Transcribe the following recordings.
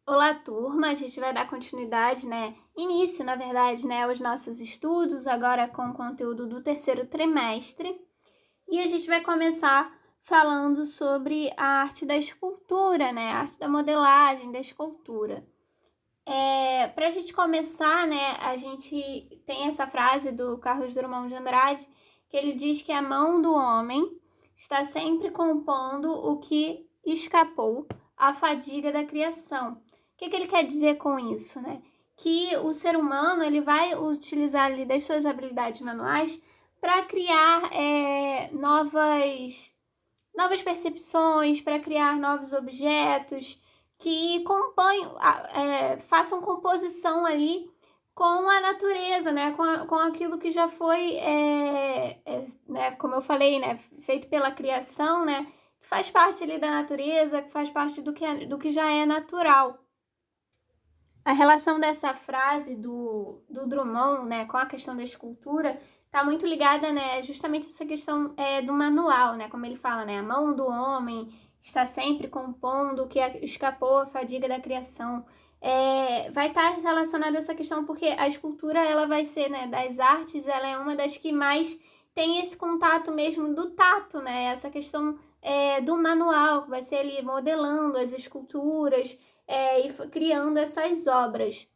Olá, turma! A gente vai dar continuidade, início, na verdade, aos nossos estudos, agora com o conteúdo do terceiro trimestre. E a gente vai começar falando sobre a arte da escultura, a arte da modelagem, da escultura. Para a gente começar, a gente tem essa frase do Carlos Drummond de Andrade, que ele diz que a mão do homem está sempre compondo o que escapou à fadiga da criação. O que ele quer dizer com isso, Que o ser humano ele vai utilizar ali das suas habilidades manuais para criar novas percepções, para criar novos objetos que façam composição ali com a natureza, com aquilo que já foi, como eu falei, feito pela criação, que faz parte ali da natureza, que faz parte do que já é natural. A relação dessa frase do Drummond, com a questão da escultura, está muito ligada, justamente essa questão do manual, como ele fala, a mão do homem está sempre compondo o que escapou à fadiga da criação. Vai estar relacionada a essa questão porque a escultura, ela vai ser, das artes, ela é uma das que mais tem esse contato mesmo do tato, essa questão do manual, que vai ser ali modelando as esculturas, e criando essas obras.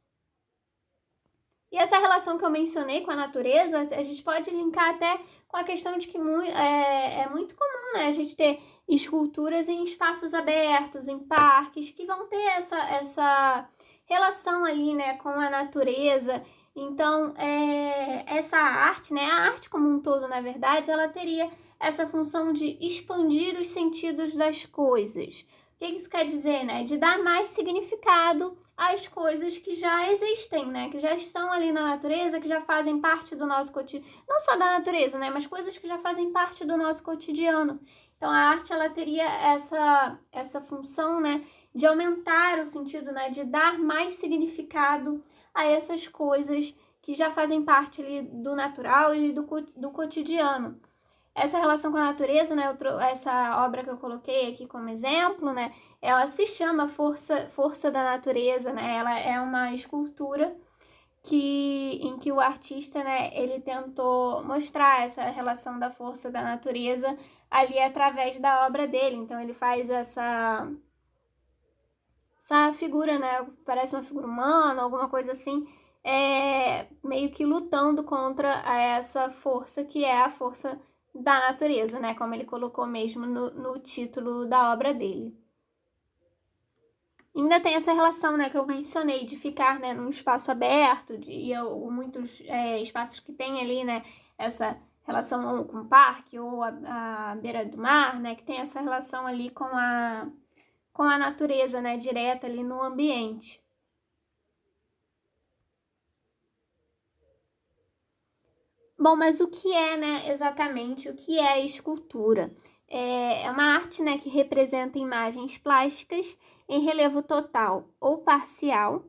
E essa relação que eu mencionei com a natureza, a gente pode linkar até com a questão de que é muito comum, a gente ter esculturas em espaços abertos, em parques, que vão ter essa relação ali, com a natureza. Então, essa arte, a arte como um todo, na verdade, ela teria essa função de expandir os sentidos das coisas. O que isso quer dizer, De dar mais significado às coisas que já existem, que já estão ali na natureza, que já fazem parte do nosso cotidiano. Não só da natureza, mas coisas que já fazem parte do nosso cotidiano. Então, a arte, ela teria essa função, de aumentar o sentido, de dar mais significado a essas coisas que já fazem parte ali do natural e do cotidiano. Essa relação com a natureza, essa obra que eu coloquei aqui como exemplo, ela se chama Força da Natureza, Ela é uma escultura em que o artista, ele tentou mostrar essa relação da força da natureza ali através da obra dele. Então, ele faz essa figura, parece uma figura humana, alguma coisa assim, meio que lutando contra essa força que é a força da natureza, como ele colocou mesmo no título da obra dele. Ainda tem essa relação, que eu mencionei, de ficar, num espaço aberto, e muitos espaços que tem ali, essa relação com o parque ou a beira do mar, que tem essa relação ali com a natureza, direta ali no ambiente. Bom, mas o que é, exatamente, o que é a escultura? É uma arte, que representa imagens plásticas em relevo total ou parcial,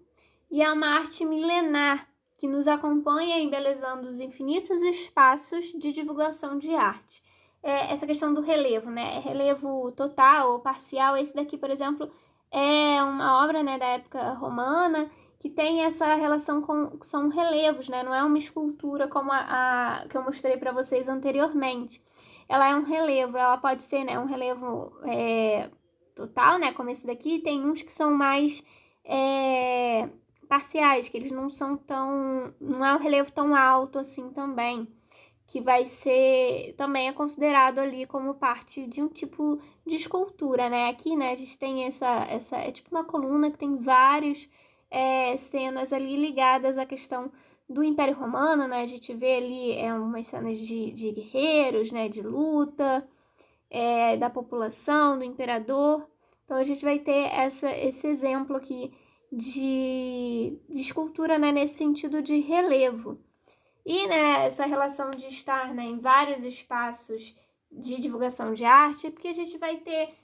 e é uma arte milenar que nos acompanha embelezando os infinitos espaços de divulgação de arte. Essa questão do relevo, relevo total ou parcial, esse daqui, por exemplo, é uma obra, da época romana, que tem essa relação são relevos, Não é uma escultura como a que eu mostrei para vocês anteriormente. Ela é um relevo, ela pode ser, um relevo total, como esse daqui. Tem uns que são mais parciais, que eles não são não é um relevo tão alto assim também, que vai ser, também é considerado ali como parte de um tipo de escultura, Aqui, a gente tem é tipo uma coluna que tem vários cenas ali ligadas à questão do Império Romano, A gente vê ali umas cenas de guerreiros, de luta, da população, do imperador. Então, a gente vai ter esse exemplo aqui de escultura, nesse sentido de relevo. E, essa relação de estar, em vários espaços de divulgação de arte, porque a gente vai ter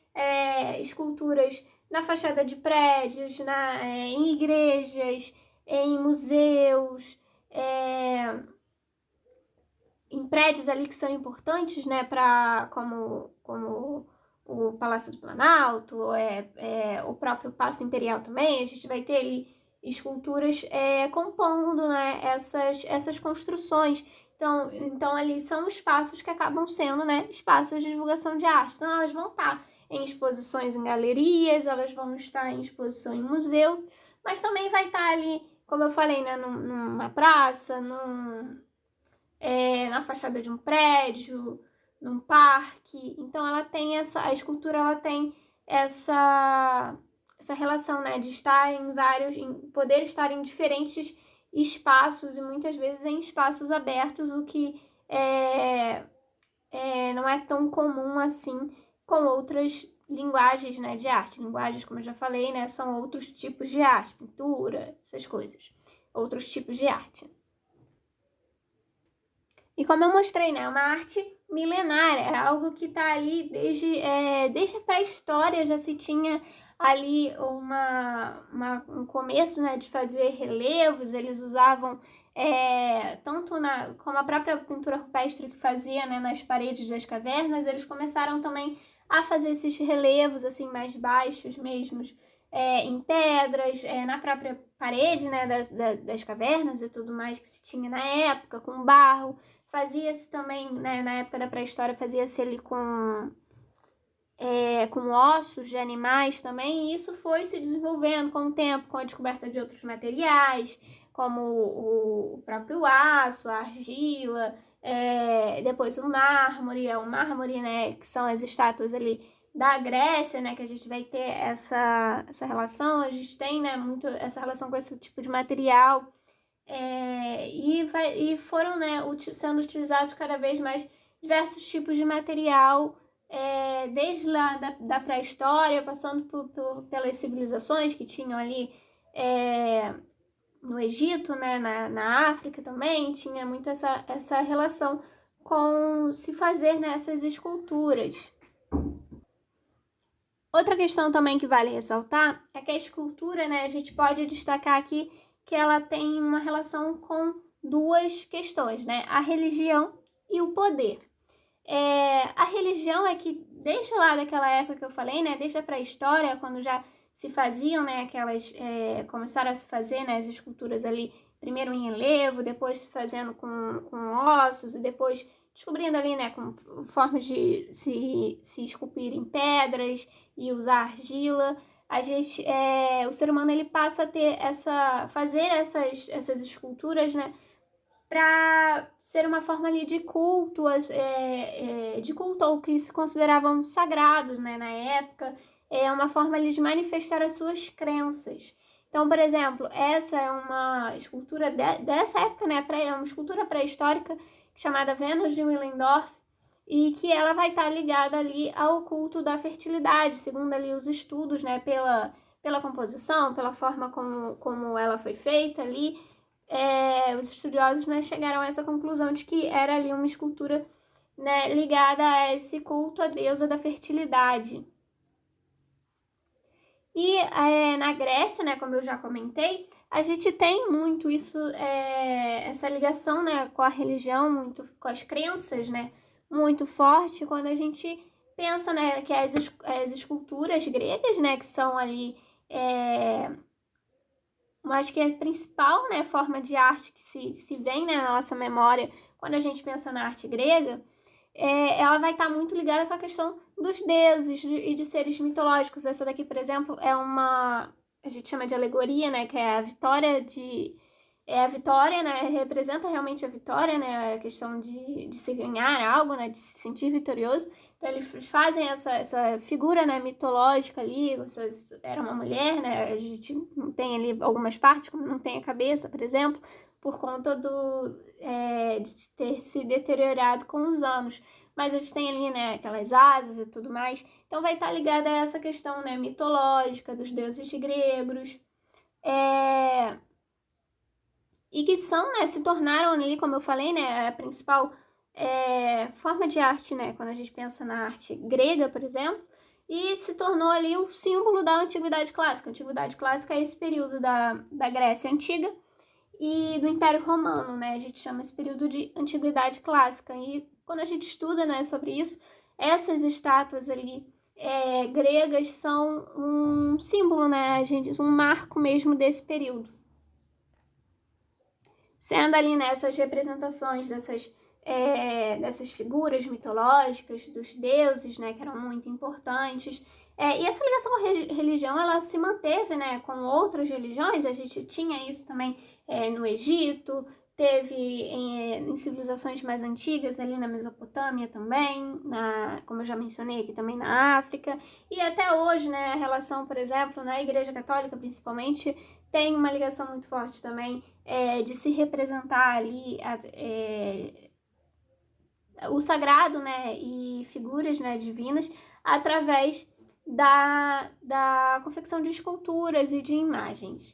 esculturas na fachada de prédios, em igrejas, em museus, em prédios ali que são importantes, como o Palácio do Planalto, o próprio Paço Imperial também, a gente vai ter ali esculturas compondo, né, essas construções. Então, ali são espaços que acabam sendo, né, espaços de divulgação de arte. Então, elas vão estar em exposições em galerias, elas vão estar em exposição em museu, mas também vai estar ali, como eu falei, né, numa praça, na fachada de um prédio, num parque. Então, a escultura ela tem essa relação, né, de estar poder estar em diferentes espaços e muitas vezes em espaços abertos, o que não é tão comum assim com outras linguagens, né, de arte. Linguagens, como eu já falei, né, são outros tipos de arte, pintura, essas coisas, outros tipos de arte. E como eu mostrei, né, é uma arte milenária, é algo que está ali desde a pré-história, já se tinha ali um começo, né, de fazer relevos. Eles usavam tanto como a própria pintura rupestre que fazia, né, nas paredes das cavernas, eles começaram também a fazer esses relevos assim mais baixos mesmos, em pedras, na própria parede, né, das cavernas e tudo mais que se tinha na época, com barro. Fazia-se também, né, na época da pré-história, fazia-se ali com ossos de animais também, e isso foi se desenvolvendo com o tempo, com a descoberta de outros materiais, como o próprio aço, a argila, depois o mármore, né, que são as estátuas ali da Grécia, né, que a gente vai ter essa relação, a gente tem, né, muito essa relação com esse tipo de material. E foram, né, sendo utilizados cada vez mais diversos tipos de material, desde lá da pré-história, passando pelas civilizações que tinham ali no Egito, né, na África também, tinha muito essa relação com se fazer nessas esculturas. Outra questão também que vale ressaltar é que a escultura, né, a gente pode destacar aqui que ela tem uma relação com duas questões, né? A religião e o poder. A religião é que, desde lá daquela época que eu falei, né? Desde a pré-história, quando já se faziam, né? Começaram a se fazer, né, as esculturas ali, primeiro em relevo, depois se fazendo com ossos, e depois descobrindo ali, né, com formas de se esculpir em pedras e usar argila. O ser humano ele passa a ter fazer essas esculturas, né, para ser uma forma ali de culto, de culto ao que se consideravam sagrados, né, na época, uma forma ali de manifestar as suas crenças. Então, por exemplo, essa é uma escultura dessa época, né, é uma escultura pré-histórica chamada Vênus de Willendorf, e que ela vai estar ligada ali ao culto da fertilidade, segundo ali os estudos, né, pela composição, pela forma como ela foi feita ali. Os estudiosos, né, chegaram a essa conclusão de que era ali uma escultura, né, ligada a esse culto à deusa da fertilidade. E na Grécia, né, como eu já comentei, a gente tem muito isso, essa ligação, né, com a religião, muito com as crenças, né, muito forte quando a gente pensa, né, que as esculturas gregas, né, que são ali, acho que é a principal, né, forma de arte que se vem, né, na nossa memória quando a gente pensa na arte grega, ela vai estar muito ligada com a questão dos deuses e de seres mitológicos. Essa daqui, por exemplo, a gente chama de alegoria, né, que é a vitória a vitória, né, representa realmente a vitória, né, a questão de se ganhar algo, né, de se sentir vitorioso. Então, eles fazem essa figura, né, mitológica ali. Era uma mulher, né, a gente não tem ali algumas partes, como não tem a cabeça, por exemplo, por conta de ter se deteriorado com os anos. Mas a gente tem ali, né, aquelas asas e tudo mais. Então, vai estar ligada a essa questão, né, mitológica dos deuses gregos. E que se tornaram ali, como eu falei, né, a principal forma de arte, né, quando a gente pensa na arte grega, por exemplo, e se tornou ali o símbolo da Antiguidade Clássica. A Antiguidade Clássica é esse período da Grécia Antiga e do Império Romano, né, a gente chama esse período de Antiguidade Clássica. E quando a gente estuda, né, sobre isso, essas estátuas ali gregas são um símbolo, né, um marco mesmo desse período. Sendo ali nessas representações dessas figuras mitológicas, dos deuses, né, que eram muito importantes. E essa ligação com a religião, ela se manteve, né, com outras religiões. A gente tinha isso também no Egito, teve em civilizações mais antigas, ali na Mesopotâmia também, como eu já mencionei aqui, também na África. E até hoje, né, a relação, por exemplo, na Igreja Católica, principalmente, tem uma ligação muito forte também de se representar ali o sagrado, né, e figuras, né, divinas através da confecção de esculturas e de imagens.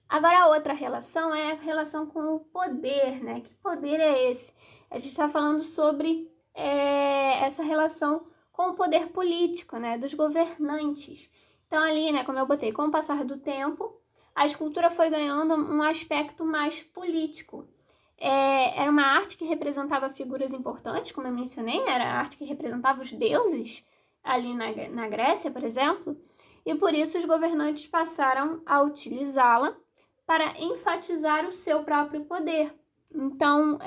Agora, a outra relação é a relação com o poder, né? Que poder é esse? A gente está falando sobre essa relação com o poder político, né? Dos governantes. Então, ali, né, como eu botei, com o passar do tempo, a escultura foi ganhando um aspecto mais político. Era uma arte que representava figuras importantes, como eu mencionei, né? Era a arte que representava os deuses, ali na Grécia, por exemplo, e por isso os governantes passaram a utilizá-la para enfatizar o seu próprio poder. Então,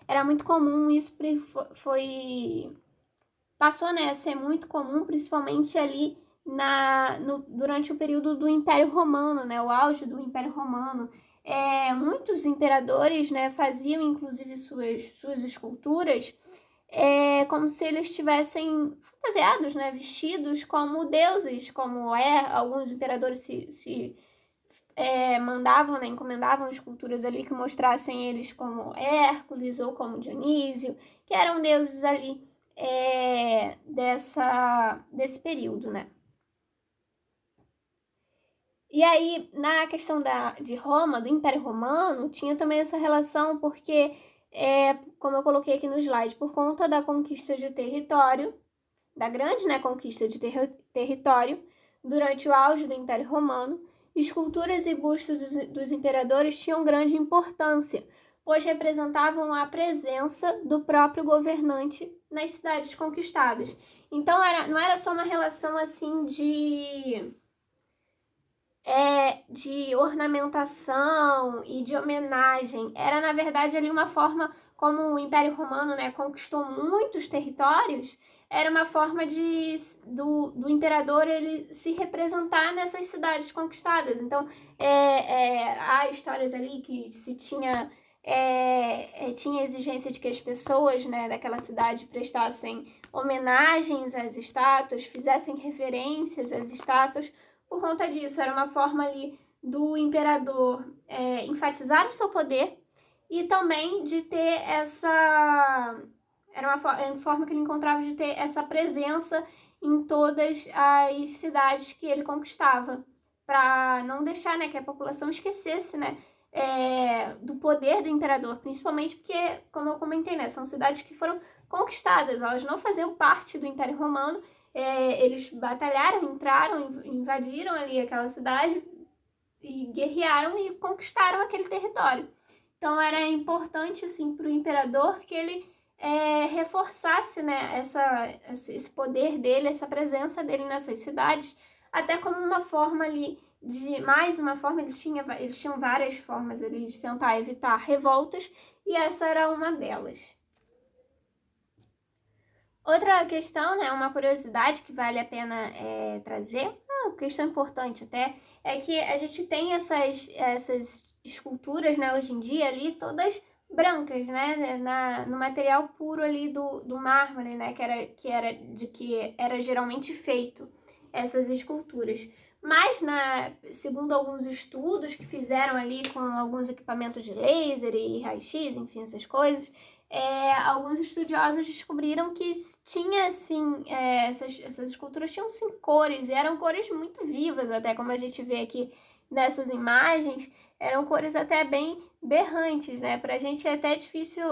era muito comum, isso passou, né, a ser muito comum, principalmente ali durante o período do Império Romano, né, o auge do Império Romano. Muitos imperadores, né, faziam inclusive suas esculturas como se eles estivessem fantasiados, né, vestidos como deuses, como alguns imperadores se mandavam, né, encomendavam esculturas ali que mostrassem eles como Hércules ou como Dionísio, que eram deuses ali desse período, né. E aí, na questão de Roma, do Império Romano, tinha também essa relação porque, como eu coloquei aqui no slide, por conta da conquista de território, da grande, né, conquista de território, durante o auge do Império Romano, esculturas e bustos dos imperadores tinham grande importância, pois representavam a presença do próprio governante nas cidades conquistadas. Então, não era só uma relação assim de ornamentação e de homenagem. Era, na verdade, ali uma forma, como o Império Romano, né, conquistou muitos territórios, era uma forma do imperador ele se representar nessas cidades conquistadas. Então, há histórias ali que se tinha exigência de que as pessoas, né, daquela cidade prestassem homenagens às estátuas, fizessem referências às estátuas. Por conta disso, era uma forma ali do imperador enfatizar o seu poder e também de ter era uma forma que ele encontrava de ter essa presença em todas as cidades que ele conquistava, para não deixar, né, que a população esquecesse, né, do poder do imperador, principalmente porque, como eu comentei, né, são cidades que foram conquistadas, elas não faziam parte do Império Romano. Eles batalharam, entraram, invadiram ali aquela cidade e guerrearam e conquistaram aquele território. Então era importante assim para o imperador que ele reforçasse, né, esse poder dele, essa presença dele nessas cidades, até como uma forma ali mais uma forma, eles tinham várias formas ali de tentar evitar revoltas, e essa era uma delas. Outra questão, né, uma curiosidade que vale a pena trazer, uma questão importante até, é que a gente tem essas esculturas, né, hoje em dia ali, todas brancas, né, no material puro ali do mármore, né, que era geralmente feito essas esculturas. Mas, segundo alguns estudos que fizeram ali com alguns equipamentos de laser e raio-x, enfim, essas coisas, alguns estudiosos descobriram que tinha, assim, essas esculturas tinham, sim, cores, e eram cores muito vivas, até como a gente vê aqui nessas imagens, eram cores até bem berrantes, né? Pra gente é até difícil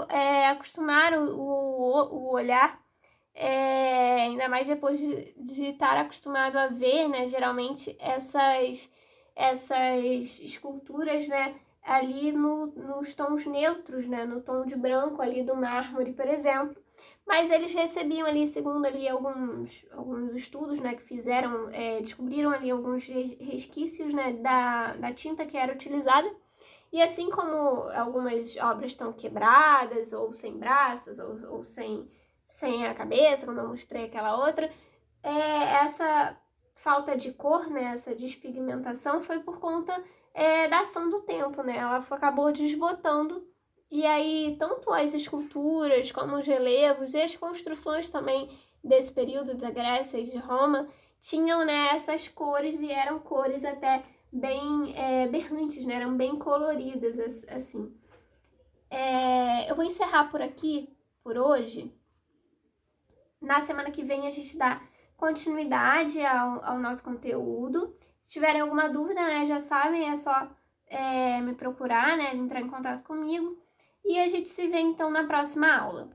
acostumar o olhar, ainda mais depois de estar acostumado a ver, né, geralmente essas esculturas, né, ali nos tons neutros, né, no tom de branco ali do mármore, por exemplo. mas eles recebiam ali, segundo ali alguns estudos, né, que fizeram, descobriram ali alguns resquícios, né, da tinta que era utilizada, e assim como algumas obras estão quebradas, ou sem braços, ou sem a cabeça, como eu mostrei aquela outra, essa falta de cor, né, essa despigmentação foi por conta da ação do tempo, né, ela acabou desbotando, e aí tanto as esculturas como os relevos e as construções também desse período da Grécia e de Roma tinham, né, essas cores, e eram cores até bem berrantes, né, eram bem coloridas, assim. Eu vou encerrar por aqui, por hoje. Na semana que vem a gente dá continuidade ao nosso conteúdo. Se tiverem alguma dúvida, né, já sabem, é só me procurar, né, entrar em contato comigo. E a gente se vê então na próxima aula.